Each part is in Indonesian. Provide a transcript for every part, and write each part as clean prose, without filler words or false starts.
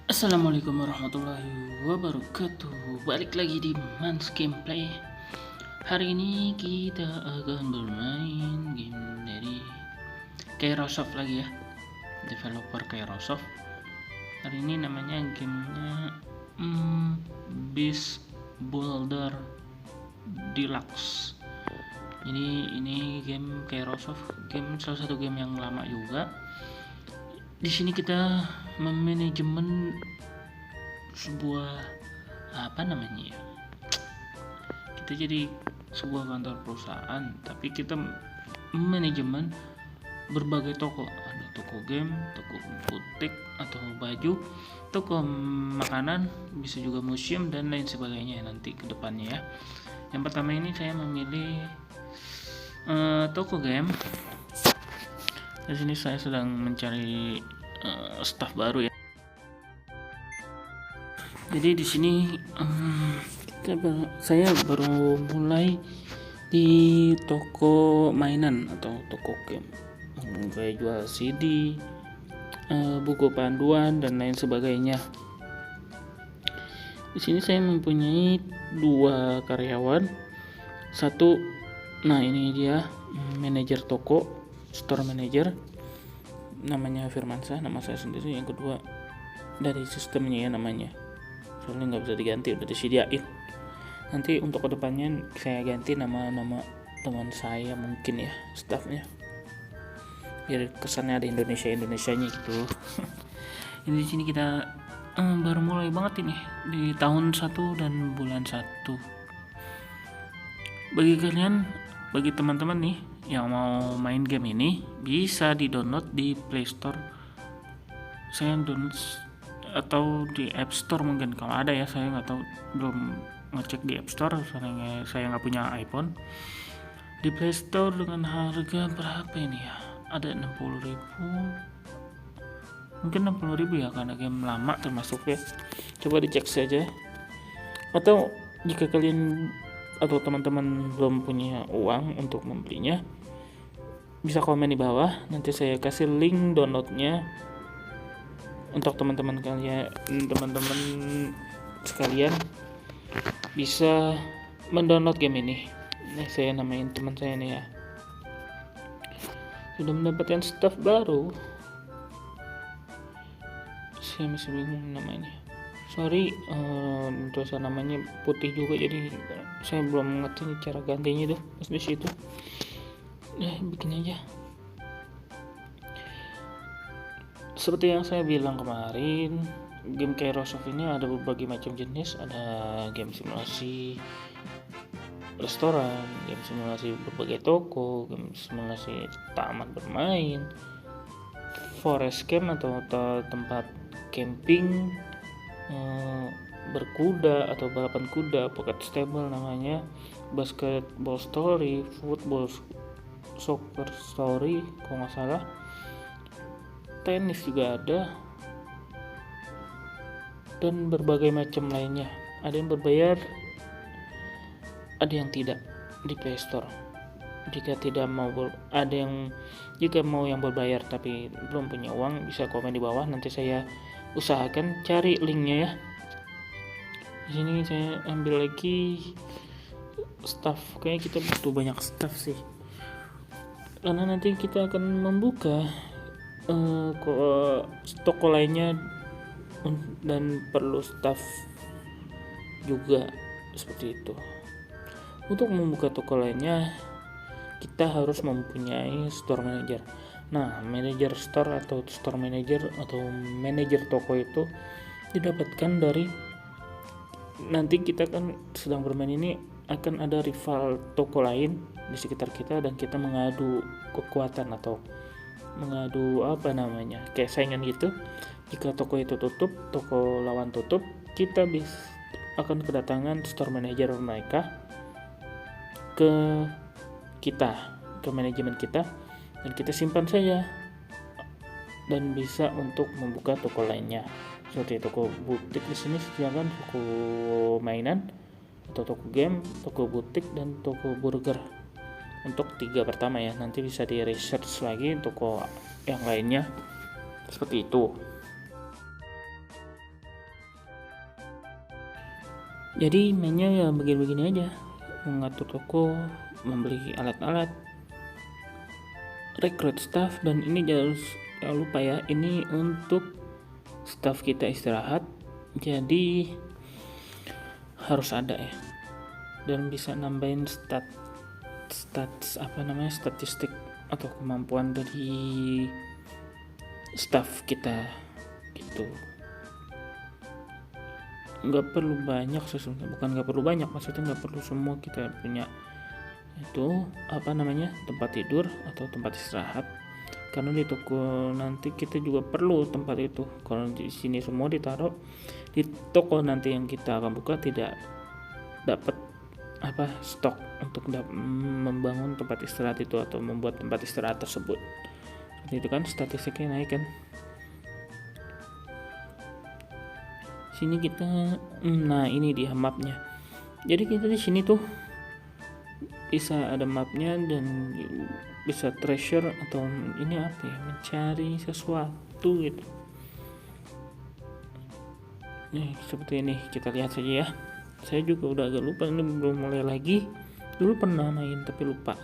Assalamualaikum warahmatullahi wabarakatuh. Balik lagi di Mans Gameplay. Hari ini kita akan bermain game dari Kairosoft lagi ya, developer Kairosoft. Hari ini namanya gamenya Beast Boulder Deluxe. Jadi ini game Kairosoft, game salah satu game yang lama juga. Di sini kita memanajemen sebuah apa namanya ya, kita jadi sebuah kantor perusahaan, tapi kita manajemen berbagai toko. Ada toko game, toko butik atau baju, toko makanan, bisa juga museum dan lain sebagainya nanti ke depannya ya. Yang pertama ini saya memilih toko game. Di sini saya sedang mencari staff baru ya. Jadi di sini saya baru mulai di toko mainan atau toko game. Kayak jual CD, buku panduan dan lain sebagainya. Di sini saya mempunyai 2 karyawan. Satu, nah ini dia manajer toko, store manager, namanya Firmansyah, nama saya sendiri. Yang kedua dari sistemnya ya namanya, soalnya nggak bisa diganti, udah disediain. Nanti untuk kedepannya saya ganti nama teman saya mungkin ya, staffnya, biar kesannya ada Indonesianya gitu. Ini di sini kita baru mulai banget ini di tahun 1 dan bulan 1. Bagi teman-teman nih yang mau main game ini, bisa di-download di Play Store. Saya download atau di App Store mungkin kalau ada ya, saya nggak tahu, belum ngecek di App Store soalnya saya nggak punya iPhone. Di Play Store dengan harga berapa ini ya, ada 60.000, mungkin 60.000 ya, karena game lama termasuk ya. Coba dicek saja, atau jika kalian atau teman-teman belum punya uang untuk membelinya, bisa komen di bawah, nanti saya kasih link downloadnya untuk teman-teman sekalian bisa mendownload game ini. Ini saya namain teman saya nih ya, sudah mendapatkan staff baru. Saya masih bingung namanya, sorry, tulisan namanya putih juga, jadi saya belum ngerti cara gantinya tuh di situ. Bikin aja. Seperti yang saya bilang kemarin, game Kairosoft ini ada berbagai macam jenis. Ada game simulasi restoran, game simulasi berbagai toko, game simulasi taman bermain, forest camp atau tempat camping, berkuda atau balapan kuda, pocket stable namanya, basketball story, football soccer story kalau nggak salah, tenis juga ada, dan berbagai macam lainnya. Ada yang berbayar, ada yang tidak di Play Store. Jika mau yang berbayar tapi belum punya uang, bisa komen di bawah, nanti saya usahakan cari linknya ya. Di sini saya ambil lagi staff, kayaknya kita butuh banyak staff sih, karena nanti kita akan membuka toko lainnya dan perlu staff juga seperti itu. Untuk membuka toko lainnya kita harus mempunyai store manager. Nah, manager store atau store manager atau manager toko itu didapatkan dari, nanti kita kan sedang bermain ini akan ada rival toko lain di sekitar kita dan kita mengadu kekuatan atau mengadu kayak saingan gitu. Jika toko itu tutup, toko lawan tutup, kita akan kedatangan store manager mereka ke manajemen kita, dan kita simpan saja dan bisa untuk membuka toko lainnya, seperti toko butik. Di sini sediakan toko mainan atau toko game, toko butik, dan toko burger. Untuk 3 pertama ya, nanti bisa di research lagi toko yang lainnya seperti itu. Jadi mainnya ya begini-begini aja, mengatur toko, membeli alat-alat, rekrut staff, dan ini jangan lupa ya, ini untuk staff kita istirahat, jadi harus ada ya, dan bisa nambahin statistik atau kemampuan dari staff kita gitu. Nggak perlu banyak sesungguhnya, bukan nggak perlu banyak, maksudnya nggak perlu semua kita punya itu tempat tidur atau tempat istirahat, karena di toko nanti kita juga perlu tempat itu. Kalau di sini semua ditaruh di toko, nanti yang kita akan buka tidak dapat stok untuk membangun tempat istirahat itu atau membuat tempat istirahat tersebut. Itu kan statistiknya naik kan. Sini kita ini dia mapnya. Jadi kita di sini tuh bisa ada mapnya dan bisa treasure atau ini mencari sesuatu gitu. Nih seperti ini, kita lihat saja ya. Saya juga udah agak lupa, ini belum mulai lagi. Dulu pernah main tapi lupa.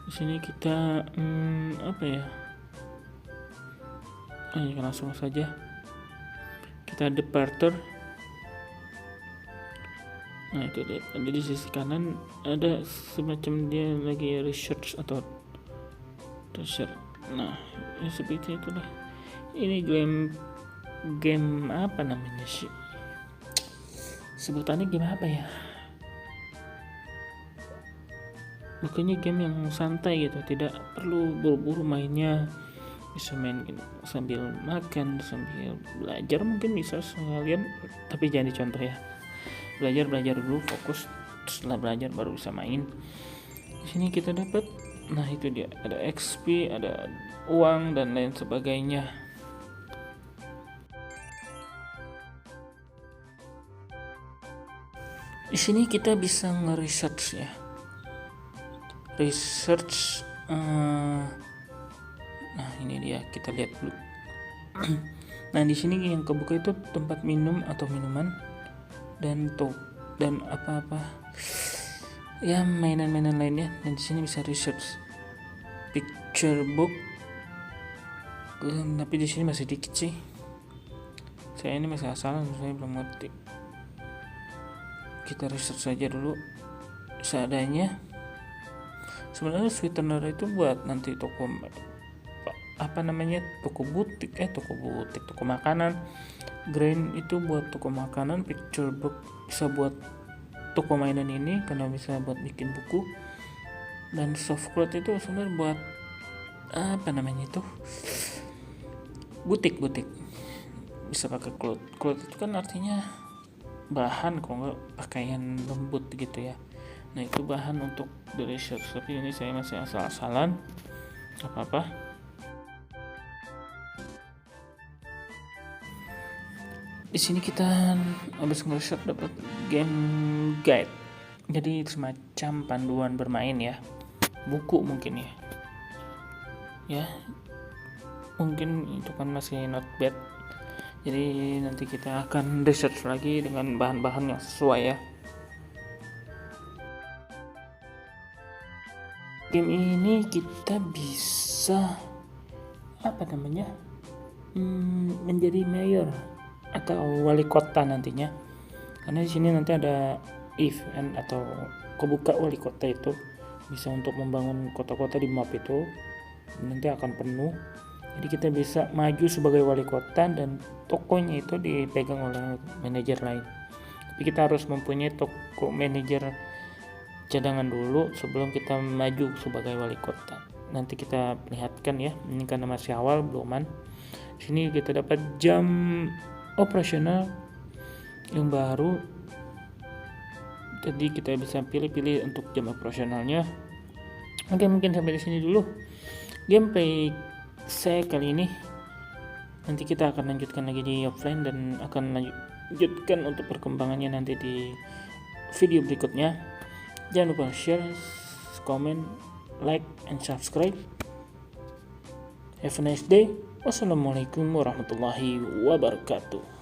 Di sini kita langsung saja kita departure. Nah itu ada di sisi kanan, ada semacam dia lagi research atau treasure. Nah ya seperti itulah. Ini game apa namanya sih, sebutannya game apa ya, pokoknya game yang santai gitu, tidak perlu buru-buru mainnya, bisa main sambil makan, sambil belajar mungkin bisa sekalian, tapi jangan dicontoh ya. Belajar dulu, fokus, setelah belajar baru bisa main. Di sini kita dapat, nah itu dia, ada XP, ada uang dan lain sebagainya. Di sini kita bisa nge-research ya, nah ini dia, kita lihat dulu. Nah di sini yang kebuka itu tempat minum atau minuman dan apa-apa ya, mainan-mainan lainnya. Dan di sini bisa research picture book, tapi di sini masih dikit sih, saya ini masih asalan, saya belum ngerti. Kita research saja dulu seadanya. Sebenarnya sweetener itu buat nanti toko makanan. Grain itu buat toko makanan, picture book bisa buat toko mainan ini karena bisa buat bikin buku, dan soft cloth itu sebenarnya buat butik bisa pakai cloth itu kan artinya bahan, kalau nggak pakaian lembut gitu ya. Nah itu bahan untuk the research, tapi ini saya masih asal-asalan apa. Di sini kita habis nge-research dapat game guide, jadi semacam panduan bermain ya, buku mungkin ya mungkin itu kan masih not bad. Jadi nanti kita akan research lagi dengan bahan-bahan yang sesuai ya. Game ini kita bisa menjadi mayor atau wali kota nantinya, karena di sini nanti ada event atau kebuka wali kota itu, bisa untuk membangun kota-kota di map itu, nanti akan penuh. Jadi kita bisa maju sebagai wali kota dan tokonya itu dipegang oleh manajer lain, tapi kita harus mempunyai toko manajer cadangan dulu sebelum kita maju sebagai wali kota. Nanti kita lihatkan ya, ini karena masih awal beluman. Sini kita dapat jam operasional yang baru, jadi kita bisa pilih untuk jam operasionalnya. Oke, mungkin sampai di sini dulu gameplay saya kali ini. Nanti kita akan lanjutkan lagi di offline dan akan lanjutkan untuk perkembangannya nanti di video berikutnya. Jangan lupa share, comment, like, and subscribe. Have a nice day. Wassalamualaikum warahmatullahi wabarakatuh.